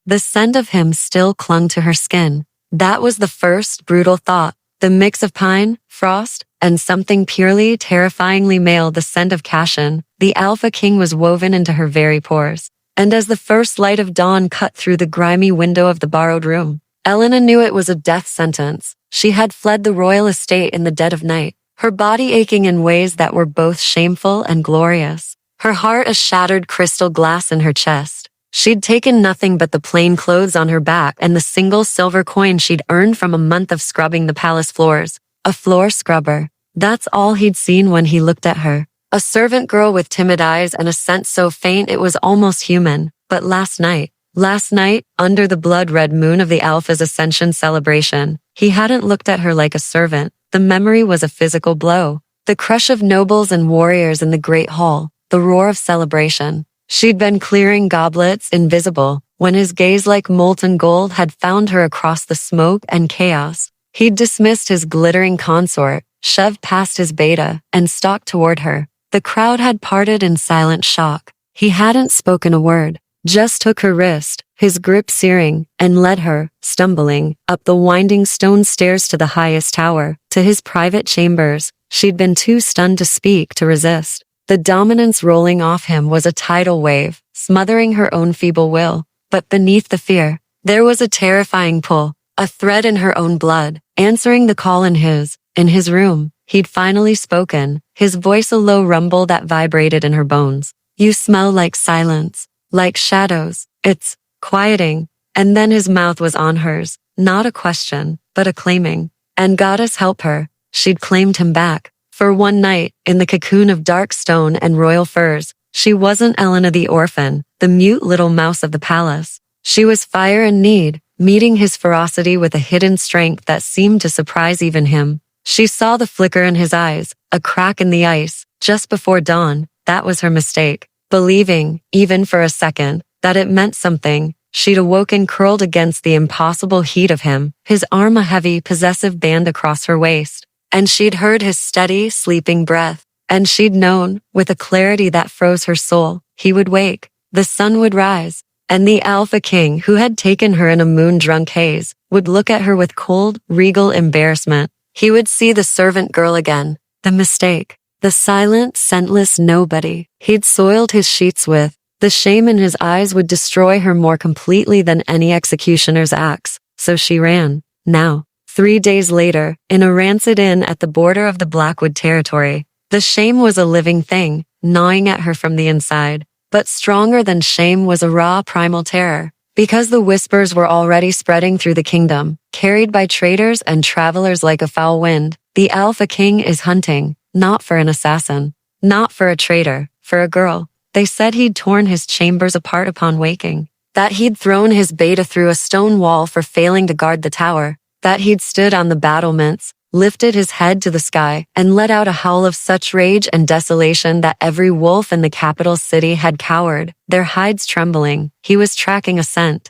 The scent of him still clung to her skin. That was the first brutal thought. The mix of pine, frost, and something purely, terrifyingly male, the scent of Cashin, the Alpha King, was woven into her very pores. And as the first light of dawn cut through the grimy window of the borrowed room, Elena knew it was a death sentence. She had fled the royal estate in the dead of night, her body aching in ways that were both shameful and glorious, her heart a shattered crystal glass in her chest. She'd taken nothing but the plain clothes on her back and the single silver coin she'd earned from a month of scrubbing the palace floors. A floor scrubber. That's all he'd seen when he looked at her. A servant girl with timid eyes and a scent so faint it was almost human. But last night, under the blood-red moon of the Alpha's Ascension celebration, he hadn't looked at her like a servant. The memory was a physical blow. The crush of nobles and warriors in the great hall, the roar of celebration. She'd been clearing goblets, invisible, when his gaze like molten gold had found her across the smoke and chaos. He'd dismissed his glittering consort, shoved past his beta, and stalked toward her. The crowd had parted in silent shock. He hadn't spoken a word, just took her wrist, his grip searing, and led her, stumbling, up the winding stone stairs to the highest tower, to his private chambers. She'd been too stunned to speak, to resist. The dominance rolling off him was a tidal wave, smothering her own feeble will. But beneath the fear, there was a terrifying pull, a thread in her own blood, answering the call in his. In his room, he'd finally spoken, his voice a low rumble that vibrated in her bones. You smell like silence, like shadows. It's quieting. And then his mouth was on hers, not a question, but a claiming. And goddess help her, she'd claimed him back. For one night, in the cocoon of dark stone and royal furs, she wasn't Elena the orphan, the mute little mouse of the palace. She was fire and need, meeting his ferocity with a hidden strength that seemed to surprise even him. She saw the flicker in his eyes, a crack in the ice, just before dawn. That was her mistake. Believing, even for a second, that it meant something, she'd awoken curled against the impossible heat of him, his arm a heavy, possessive band across her waist. And she'd heard his steady, sleeping breath. And she'd known, with a clarity that froze her soul, he would wake, the sun would rise, and the Alpha King, who had taken her in a moon-drunk haze, would look at her with cold, regal embarrassment. He would see the servant girl again, the mistake, the silent, scentless nobody he'd soiled his sheets with. The shame in his eyes would destroy her more completely than any executioner's axe. So she ran, now. 3 days later, in a rancid inn at the border of the Blackwood territory, the shame was a living thing, gnawing at her from the inside. But stronger than shame was a raw primal terror, because the whispers were already spreading through the kingdom, carried by traitors and travelers like a foul wind. The Alpha King is hunting, not for an assassin, not for a traitor, for a girl. They said he'd torn his chambers apart upon waking, that he'd thrown his beta through a stone wall for failing to guard the tower, that he'd stood on the battlements, lifted his head to the sky, and let out a howl of such rage and desolation that every wolf in the capital city had cowered, their hides trembling. He was tracking a scent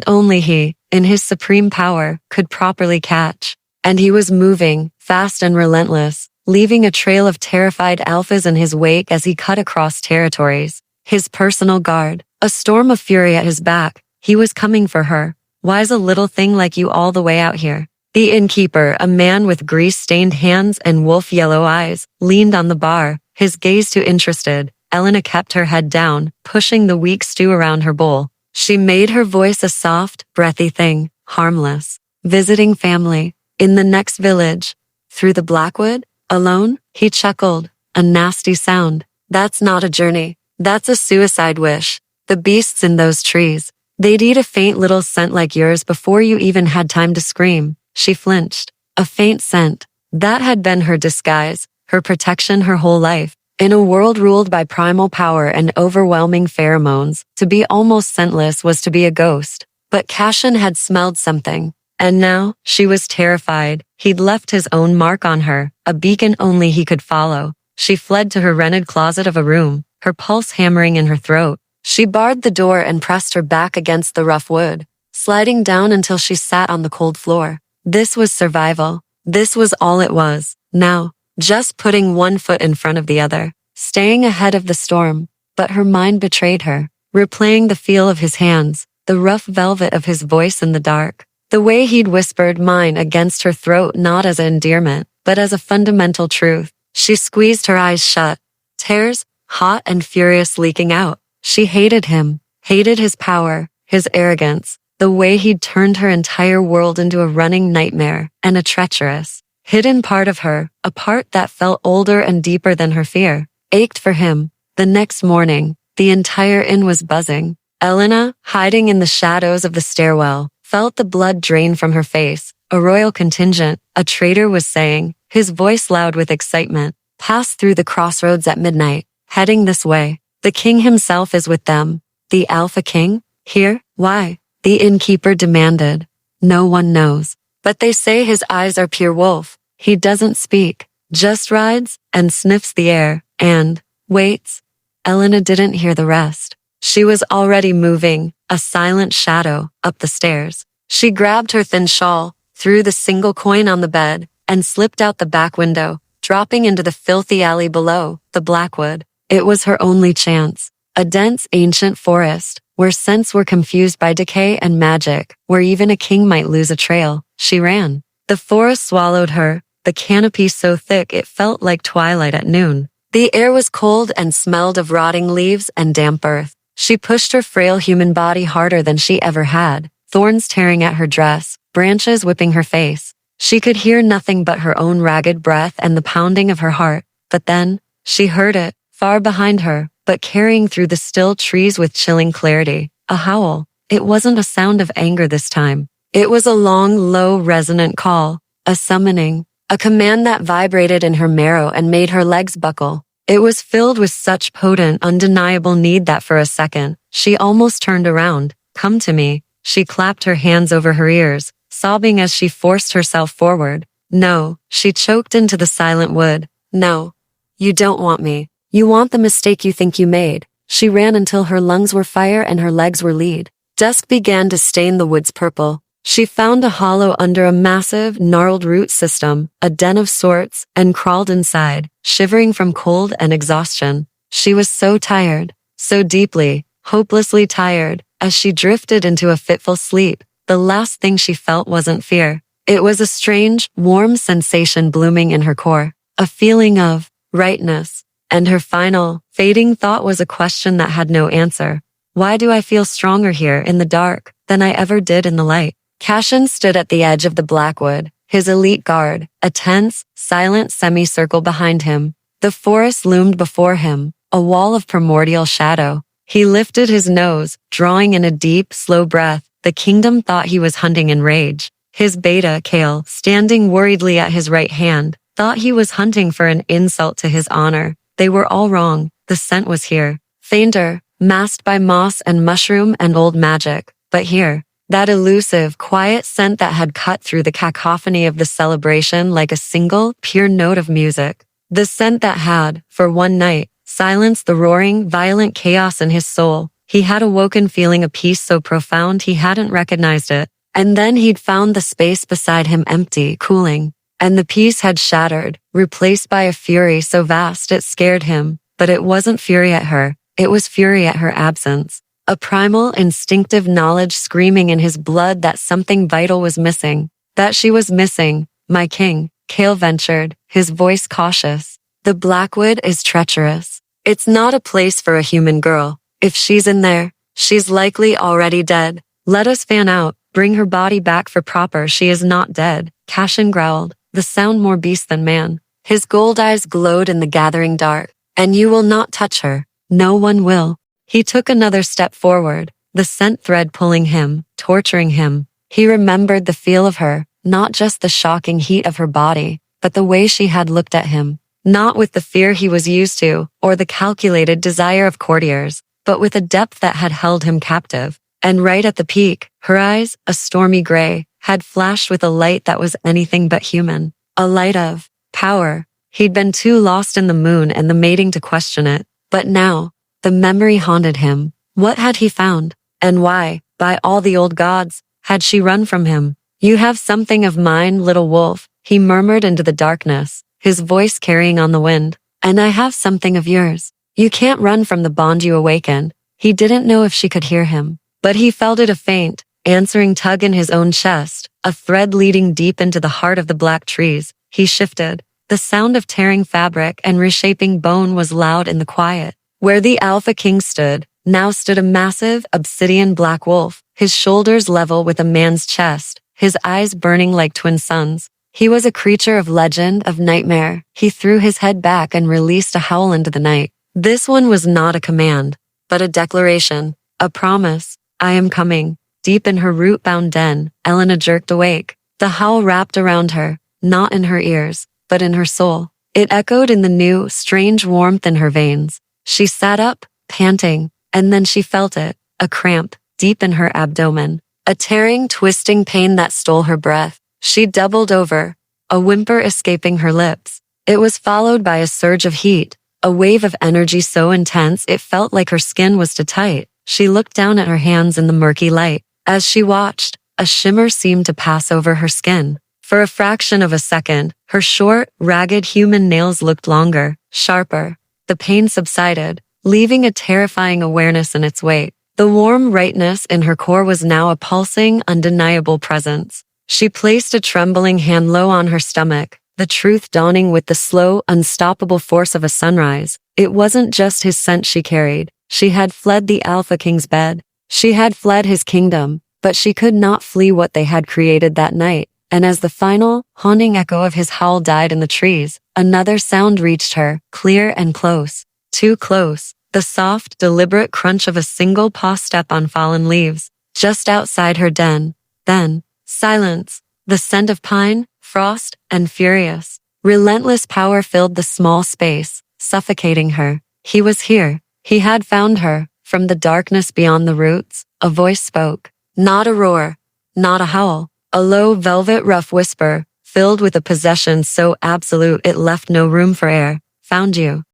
only he, in his supreme power, could properly catch. And he was moving, fast and relentless, leaving a trail of terrified alphas in his wake as he cut across territories. His personal guard, a storm of fury at his back. He was coming for her. Why's a little thing like you all the way out here? The innkeeper, a man with grease-stained hands and wolf-yellow eyes, leaned on the bar, his gaze too interested. Elena kept her head down, pushing the weak stew around her bowl. She made her voice a soft, breathy thing, harmless. Visiting family, in the next village. Through the Blackwood? Alone? He chuckled. A nasty sound. That's not a journey. That's a suicide wish. The beasts in those trees. They'd eat a faint little scent like yours before you even had time to scream. She flinched. A faint scent. That had been her disguise, her protection her whole life. In a world ruled by primal power and overwhelming pheromones, to be almost scentless was to be a ghost. But Cashin had smelled something. And now, she was terrified. He'd left his own mark on her, a beacon only he could follow. She fled to her rented closet of a room, her pulse hammering in her throat. She barred the door and pressed her back against the rough wood, sliding down until she sat on the cold floor. This was survival. This was all it was. Now, just putting one foot in front of the other, staying ahead of the storm. But her mind betrayed her, replaying the feel of his hands, the rough velvet of his voice in the dark. The way he'd whispered mine against her throat not as an endearment, but as a fundamental truth. She squeezed her eyes shut, tears, hot and furious, leaking out. She hated him, hated his power, his arrogance, the way he'd turned her entire world into a running nightmare, and a treacherous, hidden part of her, a part that felt older and deeper than her fear, ached for him. The next morning, the entire inn was buzzing. Elena, hiding in the shadows of the stairwell, felt the blood drain from her face. A royal contingent, a traitor was saying, his voice loud with excitement, passed through the crossroads at midnight, heading this way. The king himself is with them. The Alpha King? Here? Why? The innkeeper demanded. No one knows. But they say his eyes are pure wolf. He doesn't speak, just rides and sniffs the air and waits. Elena didn't hear the rest. She was already moving, a silent shadow, up the stairs. She grabbed her thin shawl, threw the single coin on the bed, and slipped out the back window, dropping into the filthy alley below, the Blackwood. It was her only chance. A dense, ancient forest, where scents were confused by decay and magic, where even a king might lose a trail. She ran. The forest swallowed her, the canopy so thick it felt like twilight at noon. The air was cold and smelled of rotting leaves and damp earth. She pushed her frail human body harder than she ever had, thorns tearing at her dress, branches whipping her face. She could hear nothing but her own ragged breath and the pounding of her heart. But then, she heard it, far behind her, but carrying through the still trees with chilling clarity. A howl. It wasn't a sound of anger this time. It was a long, low, resonant call. A summoning. A command that vibrated in her marrow and made her legs buckle. It was filled with such potent, undeniable need that for a second, she almost turned around. Come to me. She clapped her hands over her ears, sobbing as she forced herself forward. No, she choked into the silent wood. No. You don't want me. You want the mistake you think you made. She ran until her lungs were fire and her legs were lead. Dusk began to stain the woods purple. She found a hollow under a massive, gnarled root system, a den of sorts, and crawled inside, shivering from cold and exhaustion. She was so tired, so deeply, hopelessly tired. As she drifted into a fitful sleep, the last thing she felt wasn't fear. It was a strange, warm sensation blooming in her core, a feeling of rightness. And her final, fading thought was a question that had no answer. Why do I feel stronger here in the dark than I ever did in the light? Cashin stood at the edge of the Blackwood, his elite guard, a tense, silent semicircle behind him. The forest loomed before him, a wall of primordial shadow. He lifted his nose, drawing in a deep, slow breath. The kingdom thought he was hunting in rage. His beta, Kale, standing worriedly at his right hand, thought he was hunting for an insult to his honor. They were all wrong. The scent was here. Fainter, masked by moss and mushroom and old magic. But here, that elusive, quiet scent that had cut through the cacophony of the celebration like a single, pure note of music. The scent that had, for one night, silenced the roaring, violent chaos in his soul. He had awoken feeling a peace so profound he hadn't recognized it. And then he'd found the space beside him empty, cooling. And the peace had shattered, replaced by a fury so vast it scared him. But it wasn't fury at her. It was fury at her absence. A primal, instinctive knowledge screaming in his blood that something vital was missing. That she was missing. My king, Kale ventured, his voice cautious. The Blackwood is treacherous. It's not a place for a human girl. If she's in there, she's likely already dead. Let us fan out, bring her body back for proper. She is not dead. Cashin growled, the sound more beast than man. His gold eyes glowed in the gathering dark. And you will not touch her. No one will. He took another step forward, the scent thread pulling him, torturing him. He remembered the feel of her, not just the shocking heat of her body, but the way she had looked at him. Not with the fear he was used to, or the calculated desire of courtiers, but with a depth that had held him captive. And right at the peak, her eyes, a stormy gray, had flashed with a light that was anything but human. A light of power. He'd been too lost in the moon and the mating to question it. But now, the memory haunted him. What had he found? And why, by all the old gods, had she run from him? You have something of mine, little wolf, he murmured into the darkness, his voice carrying on the wind. And I have something of yours. You can't run from the bond you awakened. He didn't know if she could hear him. But he felt it a faint, answering tug in his own chest, a thread leading deep into the heart of the black trees. He shifted. The sound of tearing fabric and reshaping bone was loud in the quiet. Where the Alpha King stood, now stood a massive, obsidian black wolf, his shoulders level with a man's chest, his eyes burning like twin suns. He was a creature of legend, of nightmare. He threw his head back and released a howl into the night. This one was not a command, but a declaration, a promise. I am coming. Deep in her root-bound den, Elena jerked awake. The howl wrapped around her, not in her ears, but in her soul. It echoed in the new, strange warmth in her veins. She sat up, panting, and then she felt it, a cramp, deep in her abdomen, a tearing, twisting pain that stole her breath. She doubled over, a whimper escaping her lips. It was followed by a surge of heat, a wave of energy so intense it felt like her skin was too tight. She looked down at her hands in the murky light. As she watched, a shimmer seemed to pass over her skin. For a fraction of a second, her short, ragged human nails looked longer, sharper. The pain subsided, leaving a terrifying awareness in its wake. The warm rightness in her core was now a pulsing, undeniable presence. She placed a trembling hand low on her stomach, the truth dawning with the slow, unstoppable force of a sunrise. It wasn't just his scent she carried. She had fled the Alpha King's bed. She had fled his kingdom, but she could not flee what they had created that night. And as the final, haunting echo of his howl died in the trees, another sound reached her, clear and close. Too close. The soft, deliberate crunch of a single paw step on fallen leaves, just outside her den. Then, silence. The scent of pine, frost, and furious. Relentless power filled the small space, suffocating her. He was here. He had found her. From the darkness beyond the roots, a voice spoke. Not a roar, not a howl, a low, velvet rough whisper, filled with a possession so absolute it left no room for air. Found you.